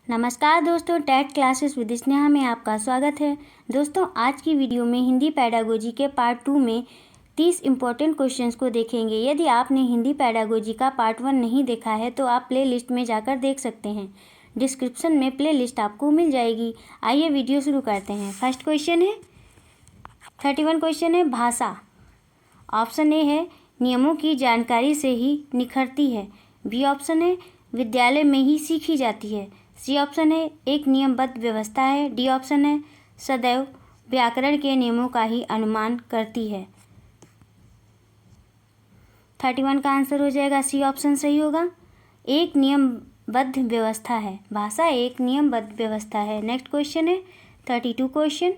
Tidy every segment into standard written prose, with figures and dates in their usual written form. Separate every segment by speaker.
Speaker 1: नमस्कार दोस्तों, TET classes with Sneha में आपका स्वागत है। दोस्तों, आज की वीडियो में हिंदी पैडागोजी के पार्ट 2 में 30 इम्पोर्टेंट क्वेश्चंस को देखेंगे। यदि आपने हिंदी पैडागोजी का पार्ट 1 नहीं देखा है तो आप प्ले लिस्ट में जाकर देख सकते हैं। डिस्क्रिप्शन में प्ले लिस्ट आपको मिल जाएगी। आइए वीडियो शुरू करते हैं। फर्स्ट क्वेश्चन है 31 क्वेश्चन है भाषा। ऑप्शन ए है नियमों की जानकारी से ही निखरती है। बी ऑप्शन है विद्यालय में ही सीखी जाती है। सी ऑप्शन है एक नियमबद्ध व्यवस्था है। डी ऑप्शन है सदैव व्याकरण के नियमों का ही अनुमान करती है। 31 का आंसर हो जाएगा सी ऑप्शन सही होगा। एक नियमबद्ध व्यवस्था है। भाषा एक नियमबद्ध व्यवस्था है। नेक्स्ट क्वेश्चन है 32 क्वेश्चन।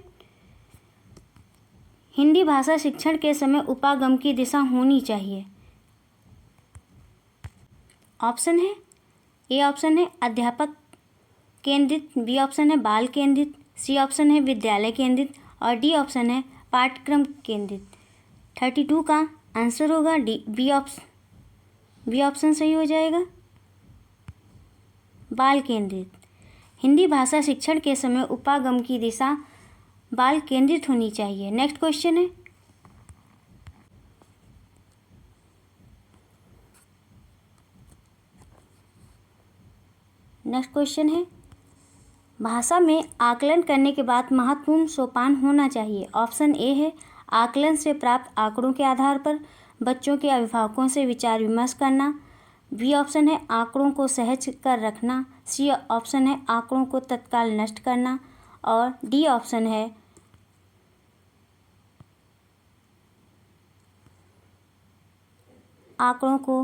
Speaker 1: हिंदी भाषा शिक्षण के समय उपागम की दिशा होनी चाहिए। ऑप्शन है ए ऑप्शन है अध्यापक केंद्रित, बी ऑप्शन है बाल केंद्रित, सी ऑप्शन है विद्यालय केंद्रित और डी ऑप्शन है पाठ्यक्रम केंद्रित। 32 का आंसर होगा डी बी ऑप्शन सही हो जाएगा, बाल केंद्रित। हिंदी भाषा शिक्षण के समय उपागम की दिशा बाल केंद्रित होनी चाहिए। नेक्स्ट क्वेश्चन है भाषा में आकलन करने के बाद महत्वपूर्ण सोपान होना चाहिए। ऑप्शन ए है आकलन से प्राप्त आंकड़ों के आधार पर बच्चों के अभिभावकों से विचार विमर्श करना। बी ऑप्शन है आंकड़ों को सहज कर रखना। सी ऑप्शन है आंकड़ों को तत्काल नष्ट करना और डी ऑप्शन है आंकड़ों को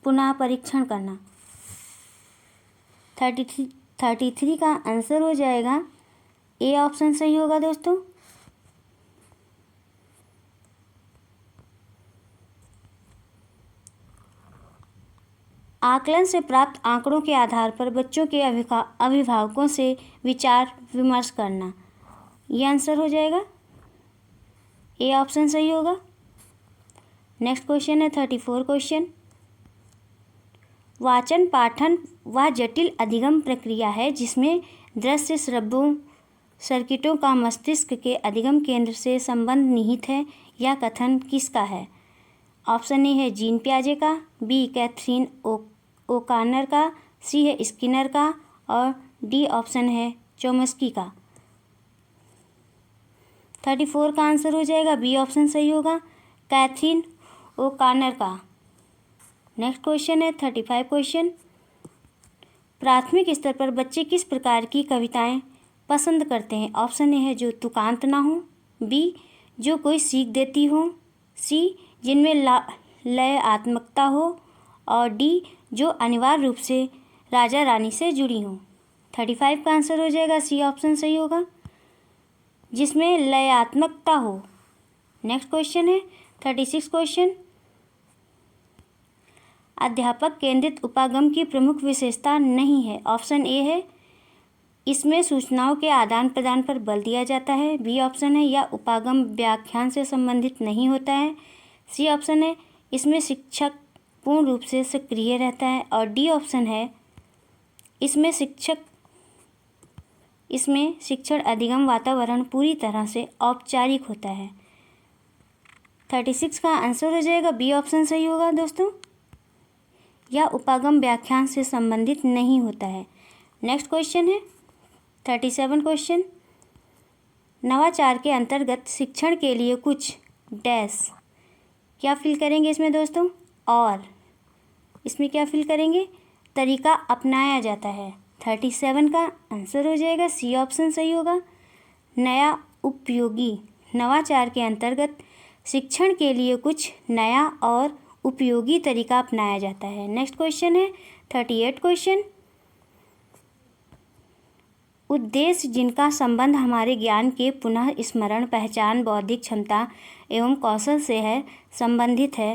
Speaker 1: पुनः परीक्षण करना। 33 का आंसर हो जाएगा ए ऑप्शन सही होगा दोस्तों। आकलन से प्राप्त आंकड़ों के आधार पर बच्चों के अभिभावकों से विचार विमर्श करना, यह आंसर हो जाएगा, ए ऑप्शन सही होगा। नेक्स्ट क्वेश्चन है 34 क्वेश्चन। वाचन पाठन वह जटिल अधिगम प्रक्रिया है जिसमें दृश्य श्रव्यों सर्किटों का मस्तिष्क के अधिगम केंद्र से संबंध निहित है। यह कथन किसका है? ऑप्शन ए है जीन पियाजे का, बी कैथरीन ओकानर का, सी है स्किनर का और डी ऑप्शन है चोम्स्की का। 34 का आंसर हो जाएगा बी ऑप्शन सही होगा, कैथरीन ओकानर का। नेक्स्ट क्वेश्चन है 35 क्वेश्चन। प्राथमिक स्तर पर बच्चे किस प्रकार की कविताएं पसंद करते हैं? ऑप्शन ए है जो तुकांत ना हो, बी जो कोई सीख देती हो, सी जिनमें लयात्मकता हो और डी जो अनिवार्य रूप से राजा रानी से जुड़ी हो। 35 का आंसर हो जाएगा सी ऑप्शन सही होगा, जिसमें लयात्मकता हो। नेक्स्ट क्वेश्चन है 36 क्वेश्चन। अध्यापक केंद्रित उपागम की प्रमुख विशेषता नहीं है। ऑप्शन ए है इसमें सूचनाओं के आदान प्रदान पर बल दिया जाता है। बी ऑप्शन है यह उपागम व्याख्यान से संबंधित नहीं होता है। सी ऑप्शन है इसमें शिक्षक पूर्ण रूप से सक्रिय रहता है और डी ऑप्शन है इसमें शिक्षण अधिगम वातावरण पूरी तरह से औपचारिक होता है। 36 का आंसर हो जाएगा बी ऑप्शन सही होगा दोस्तों, यह उपागम व्याख्यान से संबंधित नहीं होता है। नेक्स्ट क्वेश्चन है 37 क्वेश्चन। नवाचार के अंतर्गत शिक्षण के लिए कुछ डैश क्या फिल करेंगे इसमें दोस्तों, और इसमें क्या फिल करेंगे, तरीका अपनाया जाता है। 37 का आंसर हो जाएगा सी ऑप्शन सही होगा, नया उपयोगी। नवाचार के अंतर्गत शिक्षण के लिए कुछ नया और उपयोगी तरीका अपनाया जाता है। नेक्स्ट क्वेश्चन है 38 क्वेश्चन। उद्देश्य जिनका संबंध हमारे ज्ञान के पुनः स्मरण, पहचान, बौद्धिक क्षमता एवं कौशल से है, संबंधित है।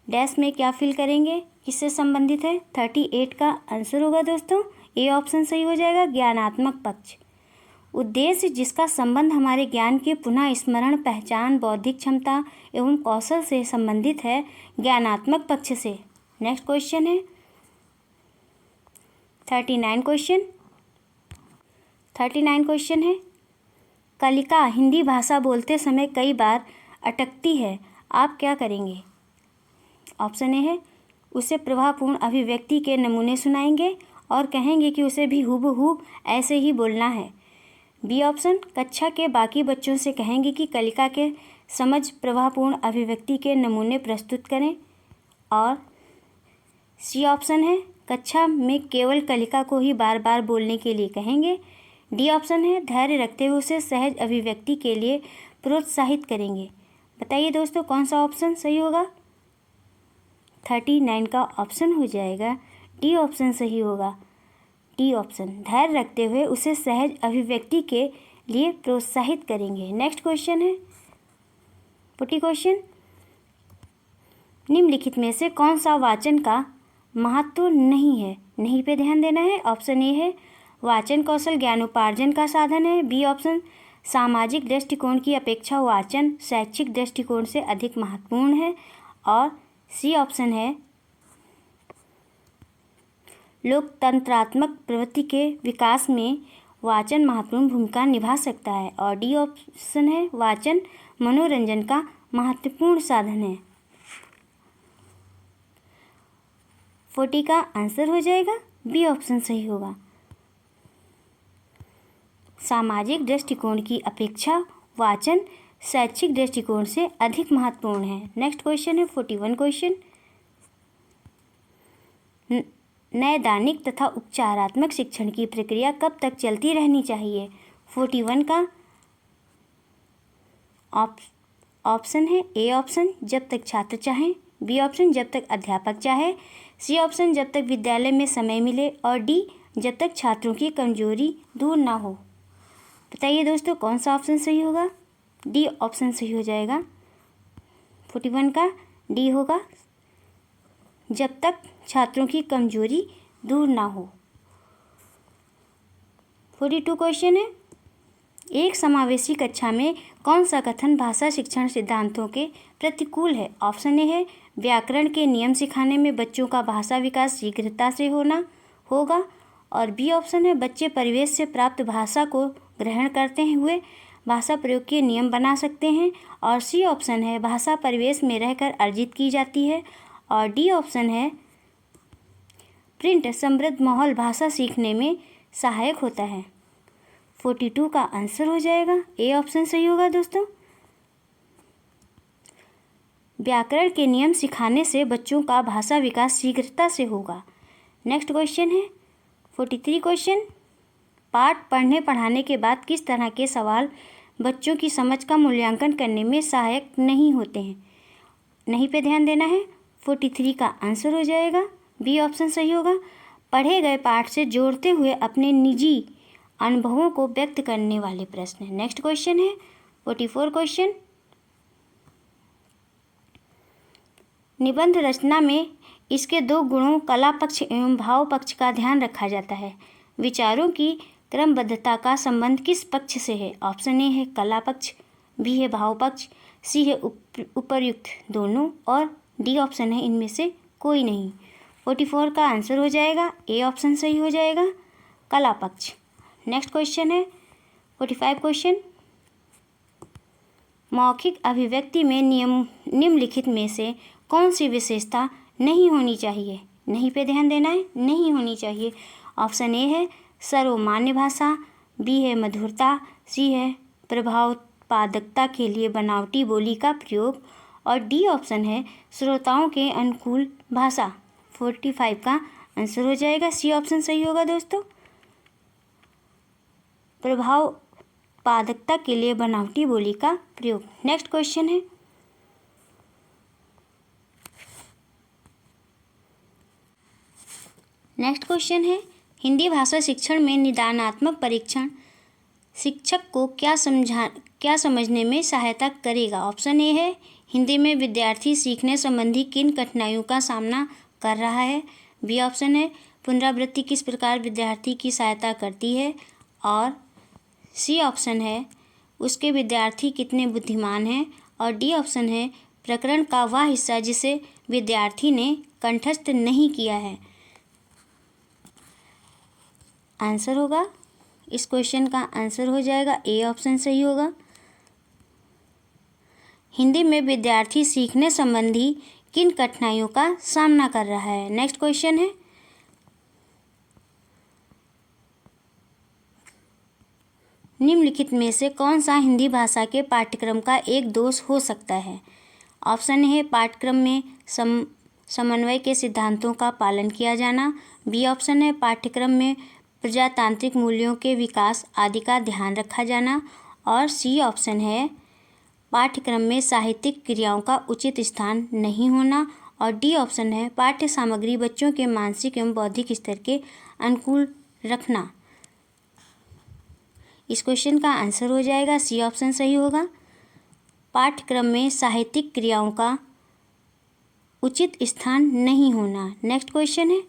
Speaker 1: डैश में क्या फिल करेंगे, किससे संबंधित है? 38 का आंसर होगा दोस्तों ए ऑप्शन सही हो जाएगा, ज्ञानात्मक पक्ष। उद्देश्य जिसका संबंध हमारे ज्ञान के पुनः स्मरण, पहचान, बौद्धिक क्षमता एवं कौशल से संबंधित है, ज्ञानात्मक पक्ष से। नेक्स्ट क्वेश्चन है 39 क्वेश्चन। 39 क्वेश्चन है, कलिका हिंदी भाषा बोलते समय कई बार अटकती है, आप क्या करेंगे? ऑप्शन ए है, उसे प्रभावपूर्ण अभिव्यक्ति के नमूने सुनाएंगे और कहेंगे कि उसे भी हूबहू ऐसे ही बोलना है। बी ऑप्शन, कक्षा के बाकी बच्चों से कहेंगे कि कलिका के समझ प्रभावपूर्ण अभिव्यक्ति के नमूने प्रस्तुत करें। और सी ऑप्शन है, कक्षा में केवल कलिका को ही बार बार बोलने के लिए कहेंगे। डी ऑप्शन है, धैर्य रखते हुए उसे सहज अभिव्यक्ति के लिए प्रोत्साहित करेंगे। बताइए दोस्तों, कौन सा ऑप्शन सही होगा? 39 का ऑप्शन हो जाएगा डी ऑप्शन सही होगा। डी ऑप्शन, धैर्य रखते हुए उसे सहज अभिव्यक्ति के लिए प्रोत्साहित करेंगे। नेक्स्ट क्वेश्चन है 40 क्वेश्चन, निम्नलिखित में से कौन सा वाचन का महत्व नहीं है? नहीं पे ध्यान देना है। ऑप्शन ए है, वाचन कौशल ज्ञानोपार्जन का साधन है। बी ऑप्शन, सामाजिक दृष्टिकोण की अपेक्षा वाचन शैक्षिक दृष्टिकोण से अधिक महत्वपूर्ण है। और सी ऑप्शन है, लोकतंत्रात्मक प्रवृत्ति के विकास में वाचन महत्वपूर्ण भूमिका निभा सकता है। और डी ऑप्शन है, वाचन मनोरंजन का महत्वपूर्ण साधन है। 40 का आंसर हो जाएगा बी ऑप्शन सही होगा। सामाजिक दृष्टिकोण की अपेक्षा वाचन शैक्षिक दृष्टिकोण से अधिक महत्वपूर्ण है। नेक्स्ट क्वेश्चन है 41 क्वेश्चन, नैदानिक तथा उपचारात्मक शिक्षण की प्रक्रिया कब तक चलती रहनी चाहिए? 41 का ऑप्शन है ए ऑप्शन, जब तक छात्र चाहें। बी ऑप्शन, जब तक अध्यापक चाहे। सी ऑप्शन, जब तक विद्यालय में समय मिले। और डी, जब तक छात्रों की कमजोरी दूर ना हो। बताइए दोस्तों, कौन सा ऑप्शन सही होगा? डी ऑप्शन सही हो जाएगा। 41 का डी होगा, जब तक छात्रों की कमजोरी दूर ना हो। 42 क्वेश्चन है, एक समावेशी कक्षा में कौन सा कथन भाषा शिक्षण सिद्धांतों के प्रतिकूल है? ऑप्शन ए है, व्याकरण के नियम सिखाने में बच्चों का भाषा विकास शीघ्रता से होगा। और बी ऑप्शन है, बच्चे परिवेश से प्राप्त भाषा को ग्रहण करते हुए भाषा प्रयोग के नियम बना सकते हैं। और सी ऑप्शन है, भाषा परिवेश में रहकर अर्जित की जाती है। और डी ऑप्शन है, प्रिंट समृद्ध माहौल भाषा सीखने में सहायक होता है। 42 का आंसर हो जाएगा ए ऑप्शन सही होगा दोस्तों। व्याकरण के नियम सिखाने से बच्चों का भाषा विकास शीघ्रता से होगा। नेक्स्ट क्वेश्चन है 43 क्वेश्चन, पाठ पढ़ने पढ़ाने के बाद किस तरह के सवाल बच्चों की समझ का मूल्यांकन करने में सहायक नहीं होते हैं? नहीं पे ध्यान देना है। 43 का आंसर हो जाएगा बी ऑप्शन सही होगा। पढ़े गए पाठ से जोड़ते हुए अपने निजी अनुभवों को व्यक्त करने वाले प्रश्न। नेक्स्ट क्वेश्चन है 44 क्वेश्चन, निबंध रचना में इसके दो गुणों कला पक्ष एवं भाव पक्ष का ध्यान रखा जाता है। विचारों की क्रमबद्धता का संबंध किस पक्ष से है? ऑप्शन ए है कला पक्ष, बी है भाव पक्ष, सी है उपर्युक्त दोनों। और डी ऑप्शन है इनमें से कोई नहीं। 44 का आंसर हो जाएगा ए ऑप्शन सही हो जाएगा, कला पक्ष। नेक्स्ट क्वेश्चन है 45 क्वेश्चन, मौखिक अभिव्यक्ति में निम्नलिखित में से कौन सी विशेषता नहीं होनी चाहिए? नहीं पे ध्यान देना है, नहीं होनी चाहिए। ऑप्शन ए है सर्वमान्य भाषा, बी है मधुरता, सी है प्रभावोत्पादकता के लिए बनावटी बोली का प्रयोग। और डी ऑप्शन है श्रोताओं के अनुकूल भाषा। 45 का आंसर हो जाएगा सी ऑप्शन सही होगा दोस्तों, प्रभावोत्पादकता के लिए बनावटी बोली का प्रयोग। नेक्स्ट क्वेश्चन है हिंदी भाषा शिक्षण में निदानात्मक परीक्षण शिक्षक को क्या समझने में सहायता करेगा? ऑप्शन ए है हिंदी में विद्यार्थी सीखने संबंधी किन कठिनाइयों का सामना कर रहा है। बी ऑप्शन है पुनरावृत्ति किस प्रकार विद्यार्थी की सहायता करती है। और सी ऑप्शन है उसके विद्यार्थी कितने बुद्धिमान हैं। और डी ऑप्शन है प्रकरण का वह हिस्सा जिसे विद्यार्थी ने कंठस्थ नहीं किया है। आंसर होगा इस क्वेश्चन का आंसर हो जाएगा ए ऑप्शन सही होगा। हिंदी में विद्यार्थी सीखने संबंधी किन कठिनाइयों का सामना कर रहा है। नेक्स्ट क्वेश्चन है, निम्नलिखित में से कौन सा हिंदी भाषा के पाठ्यक्रम का एक दोष हो सकता है। ऑप्शन है पाठ्यक्रम में समन्वय के सिद्धांतों का पालन किया जाना। बी ऑप्शन है पाठ्यक्रम में प्रजातांत्रिक मूल्यों के विकास आदि का ध्यान रखा जाना। और सी ऑप्शन है पाठ्यक्रम में साहित्यिक क्रियाओं का उचित स्थान नहीं होना। और डी ऑप्शन है पाठ्य सामग्री बच्चों के मानसिक एवं बौद्धिक स्तर के अनुकूल रखना। इस क्वेश्चन का आंसर हो जाएगा सी ऑप्शन सही होगा। पाठ्यक्रम में साहित्यिक क्रियाओं का उचित स्थान नहीं होना। नेक्स्ट क्वेश्चन है,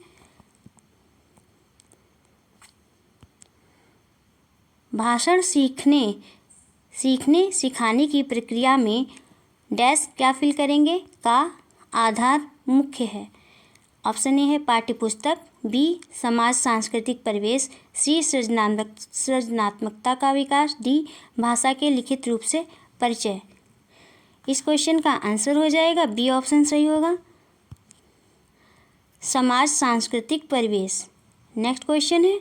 Speaker 1: भाषण सीखने सिखाने की प्रक्रिया में डैश क्या फिल करेंगे का आधार मुख्य है। ऑप्शन ए है पाठ्यपुस्तक, बी समाज सांस्कृतिक परिवेश, सी सृजनात्मकता का विकास, डी भाषा के लिखित रूप से परिचय। इस क्वेश्चन का आंसर हो जाएगा बी ऑप्शन सही होगा, समाज सांस्कृतिक परिवेश। नेक्स्ट क्वेश्चन है,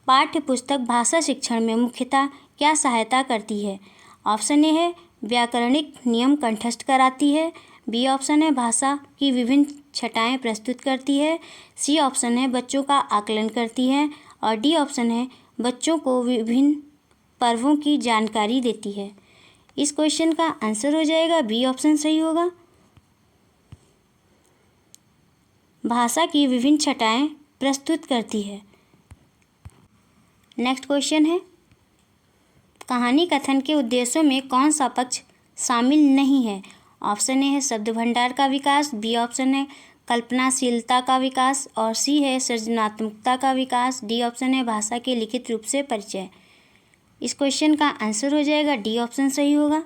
Speaker 1: पाठ्यपुस्तक भाषा शिक्षण में मुख्यतः क्या सहायता करती है। ऑप्शन ए है व्याकरणिक नियम कंठस्थ कराती है, बी ऑप्शन है भाषा की विभिन्न छटाएं प्रस्तुत करती है, सी ऑप्शन है बच्चों का आकलन करती है और डी ऑप्शन है बच्चों को विभिन्न पर्वों की जानकारी देती है। इस क्वेश्चन का आंसर हो जाएगा बी ऑप्शन सही होगा, भाषा की विभिन्न छटाएं प्रस्तुत करती है। नेक्स्ट क्वेश्चन है, कहानी कथन के उद्देश्यों में कौन सा पक्ष शामिल नहीं है। ऑप्शन ए है शब्द भंडार का विकास, बी ऑप्शन है कल्पनाशीलता का विकास और सी है सृजनात्मकता का विकास, डी ऑप्शन है भाषा के लिखित रूप से परिचय। इस क्वेश्चन का आंसर हो जाएगा डी ऑप्शन सही होगा,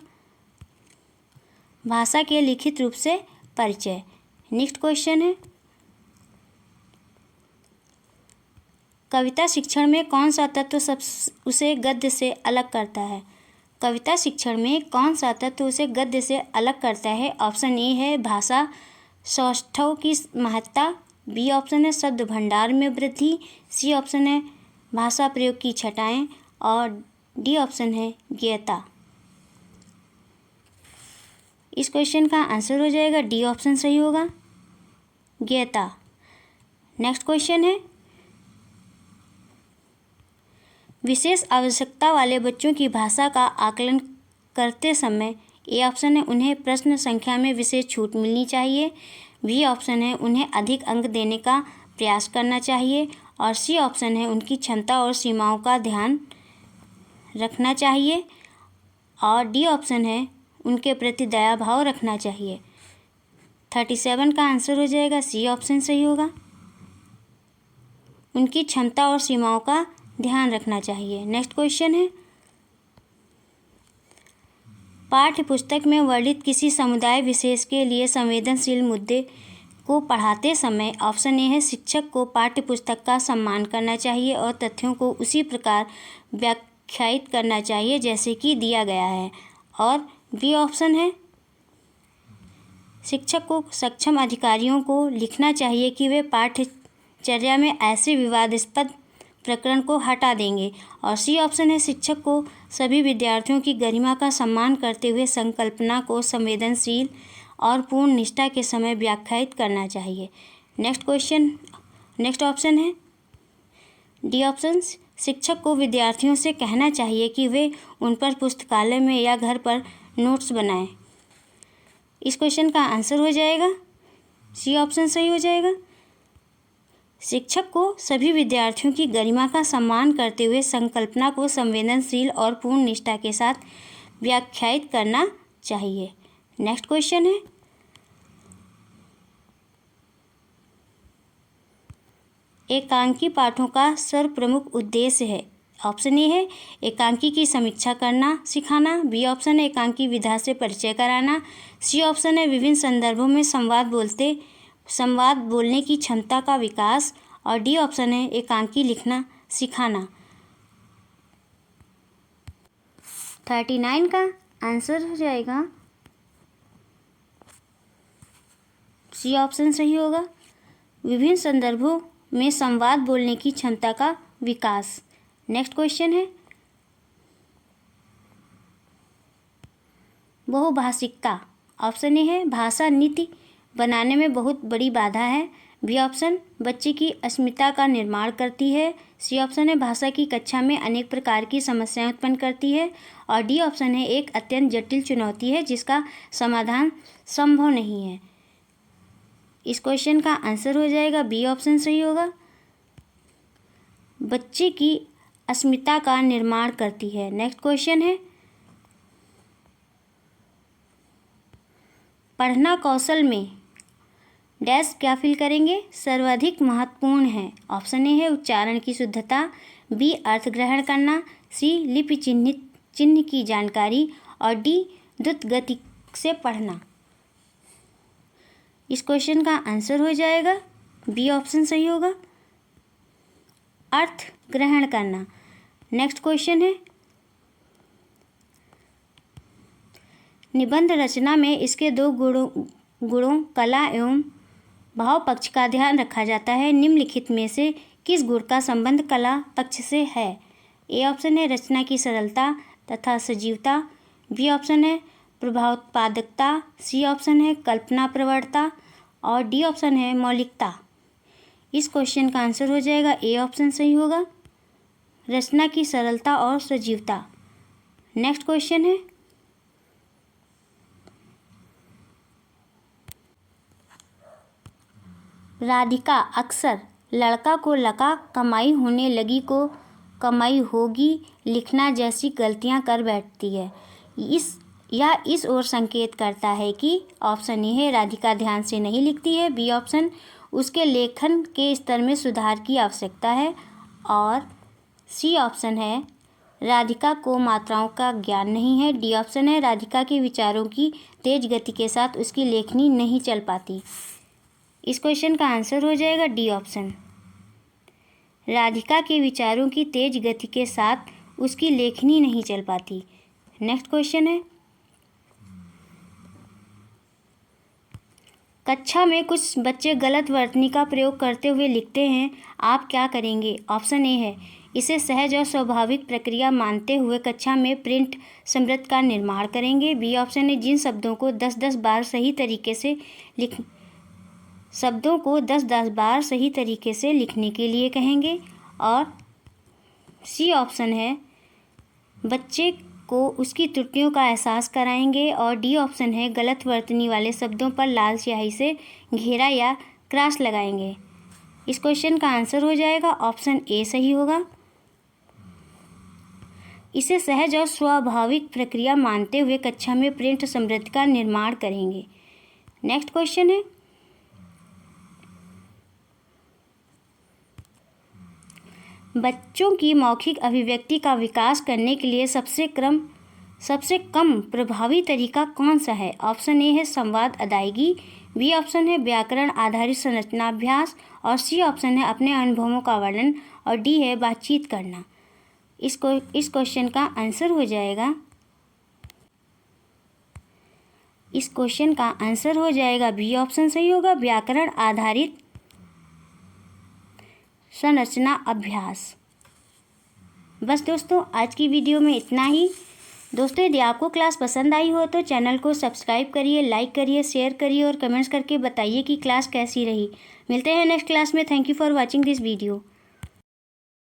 Speaker 1: भाषा के लिखित रूप से परिचय। नेक्स्ट क्वेश्चन है, कविता शिक्षण में कौन सा तत्व उसे गद्य से अलग करता है। कविता शिक्षण में कौन सा तत्व उसे गद्य से अलग करता है। ऑप्शन ए है भाषा सौष्ठव की महत्ता, बी ऑप्शन है शब्द भंडार में वृद्धि, सी ऑप्शन है भाषा प्रयोग की छटाएं और डी ऑप्शन है ज्ञेयता। इस क्वेश्चन का आंसर हो जाएगा डी ऑप्शन सही होगा, ज्ञेयता। नेक्स्ट क्वेश्चन है, विशेष आवश्यकता वाले बच्चों की भाषा का आकलन करते समय ए ऑप्शन है उन्हें प्रश्न संख्या में विशेष छूट मिलनी चाहिए, बी ऑप्शन है उन्हें अधिक अंक देने का प्रयास करना चाहिए और सी ऑप्शन है उनकी क्षमता और सीमाओं का ध्यान रखना चाहिए और डी ऑप्शन है उनके प्रति दया भाव रखना चाहिए। 37 का आंसर हो जाएगा सी ऑप्शन सही होगा, उनकी क्षमता और सीमाओं का ध्यान रखना चाहिए। नेक्स्ट क्वेश्चन है, पाठ्य पुस्तक में वर्णित किसी समुदाय विशेष के लिए संवेदनशील मुद्दे को पढ़ाते समय ऑप्शन ए है शिक्षक को पाठ्य पुस्तक का सम्मान करना चाहिए और तथ्यों को उसी प्रकार व्याख्यायित करना चाहिए जैसे कि दिया गया है और बी ऑप्शन है शिक्षक को सक्षम अधिकारियों को लिखना चाहिए कि वे पाठ्यचर्या में ऐसे विवादास्पद प्रकरण को हटा देंगे और सी ऑप्शन है शिक्षक को सभी विद्यार्थियों की गरिमा का सम्मान करते हुए संकल्पना को संवेदनशील और पूर्ण निष्ठा के समय व्याख्यायित करना चाहिए। नेक्स्ट ऑप्शन है डी ऑप्शन, शिक्षक को विद्यार्थियों से कहना चाहिए कि वे उन पर पुस्तकालय में या घर पर नोट्स बनाएं। इस क्वेश्चन का आंसर हो जाएगा सी ऑप्शन सही हो जाएगा, शिक्षक को सभी विद्यार्थियों की गरिमा का सम्मान करते हुए संकल्पना को संवेदनशील और पूर्ण निष्ठा के साथ व्याख्यायित करना चाहिए। नेक्स्ट क्वेश्चन है, एकांकी पाठों का सर्वप्रमुख उद्देश्य है। ऑप्शन ए है एकांकी की समीक्षा करना सिखाना, बी ऑप्शन है एकांकी विधा से परिचय कराना, सी ऑप्शन है विभिन्न संदर्भों में संवाद बोलने की क्षमता का विकास और डी ऑप्शन है एकांकी लिखना सिखाना। 39 का आंसर हो जाएगा सी ऑप्शन सही होगा। विभिन्न संदर्भों में संवाद बोलने की क्षमता का विकास। नेक्स्ट क्वेश्चन है बहुभाषिकता। ऑप्शन ए है भाषा नीति बनाने में बहुत बड़ी बाधा है। बी ऑप्शन बच्चे की अस्मिता का निर्माण करती है। सी ऑप्शन है भाषा की कक्षा में अनेक प्रकार की समस्याएं उत्पन्न करती है। और डी ऑप्शन है एक अत्यंत जटिल चुनौती है जिसका समाधान संभव नहीं है। इस क्वेश्चन का आंसर हो जाएगा बी ऑप्शन सही होगा। बच्चे की अस्मिता का निर्माण करती है। नेक्स्ट क्वेश्चन है पढ़ना कौशल में डैश क्या फिल करेंगे सर्वाधिक महत्वपूर्ण है। ऑप्शन ए है उच्चारण की शुद्धता, बी अर्थ ग्रहण करना, सी लिपि चिन्ह की जानकारी और डी द्रुत गति से पढ़ना। इस क्वेश्चन का आंसर हो जाएगा बी ऑप्शन सही होगा अर्थ ग्रहण करना। नेक्स्ट क्वेश्चन है निबंध रचना में इसके दो गुणों कला एवं भाव पक्ष का ध्यान रखा जाता है। निम्नलिखित में से किस गुण का संबंध कला पक्ष से है। ए ऑप्शन है रचना की सरलता तथा सजीवता, बी ऑप्शन है प्रभावोत्पादकता, सी ऑप्शन है कल्पना प्रवणता और डी ऑप्शन है मौलिकता। इस क्वेश्चन का आंसर हो जाएगा ए ऑप्शन सही होगा रचना की सरलता और सजीवता। नेक्स्ट क्वेश्चन है राधिका अक्सर लड़का को लका कमाई होने लगी को कमाई होगी लिखना जैसी गलतियां कर बैठती है। इस ओर संकेत करता है कि ऑप्शन ए है राधिका ध्यान से नहीं लिखती है, बी ऑप्शन उसके लेखन के स्तर में सुधार की आवश्यकता है और सी ऑप्शन है राधिका को मात्राओं का ज्ञान नहीं है, डी ऑप्शन है राधिका के विचारों की तेज गति के साथ उसकी लेखनी नहीं चल पाती। इस क्वेश्चन का आंसर हो जाएगा डी ऑप्शन राधिका के विचारों की तेज गति के साथ उसकी लेखनी नहीं चल पाती। नेक्स्ट क्वेश्चन है कक्षा में कुछ बच्चे गलत वर्तनी का प्रयोग करते हुए लिखते हैं, आप क्या करेंगे। ऑप्शन ए है इसे सहज और स्वाभाविक प्रक्रिया मानते हुए कक्षा में प्रिंट समृद्ध का निर्माण करेंगे, बी ऑप्शन है जिन शब्दों को 10-10 बार सही तरीके से लिखने के लिए कहेंगे और सी ऑप्शन है बच्चे को उसकी त्रुटियों का एहसास कराएंगे और डी ऑप्शन है गलत वर्तनी वाले शब्दों पर लाल स्याही से घेरा या क्रॉस लगाएंगे। इस क्वेश्चन का आंसर हो जाएगा ऑप्शन ए सही होगा इसे सहज और स्वाभाविक प्रक्रिया मानते हुए कक्षा में प्रिंट समृद्ध का निर्माण करेंगे। नेक्स्ट क्वेश्चन है बच्चों की मौखिक अभिव्यक्ति का विकास करने के लिए सबसे कम प्रभावी तरीका कौन सा है। ऑप्शन ए है संवाद अदायगी, बी ऑप्शन है व्याकरण आधारित संरचना अभ्यास और सी ऑप्शन है अपने अनुभवों का वर्णन और डी है बातचीत करना। इस क्वेश्चन का आंसर हो जाएगा बी ऑप्शन सही होगा व्याकरण आधारित संरचना अभ्यास। बस दोस्तों आज की वीडियो में इतना ही। दोस्तों यदि आपको क्लास पसंद आई हो तो चैनल को सब्सक्राइब करिए, लाइक करिए, शेयर करिए और कमेंट्स करके बताइए कि क्लास कैसी रही। मिलते हैं नेक्स्ट क्लास में। Thank you for watching this video.